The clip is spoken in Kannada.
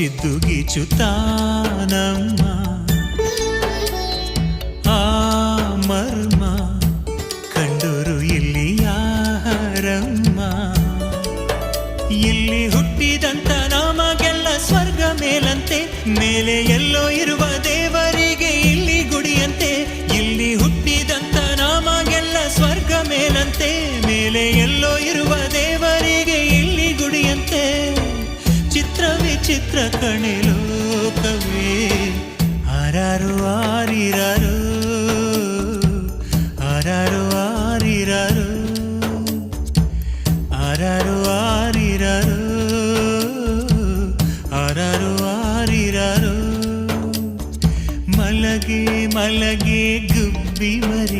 ಚಿದ್ದುಗೀಚುತ್ತಾನಮ್ಮ ಆ ಮರ್ಮ ಕಂಡೂರು ಇಲ್ಲಿ ಯಾರಮ್ಮ ಇಲ್ಲಿ ಹುಟ್ಟಿದಂತ ನಮಗೆಲ್ಲ ಸ್ವರ್ಗ ಮೇಲಂತೆ ಮೇಲೆ ಎಲ್ಲೋ ಇರುವ ದೇವರಿಗೆ ಇಲ್ಲಿ ಗುಡಿಯಂತೆ ಇಲ್ಲಿ ಹುಟ್ಟಿದಂತ ನಮಗೆಲ್ಲ ಸ್ವರ್ಗ ಮೇಲಂತೆ ಮೇಲೆ ಎಲ್ಲೋ ಇರುವ ದೇವರಿಗೆ ಇಲ್ಲಿ ಗುಡಿಯಂತೆ ಚಿತ್ರ ವಿಚಿತ್ರ ಕಣೆ ಲೋಕವೇ ಆರಾರು ಆರಿರಾರು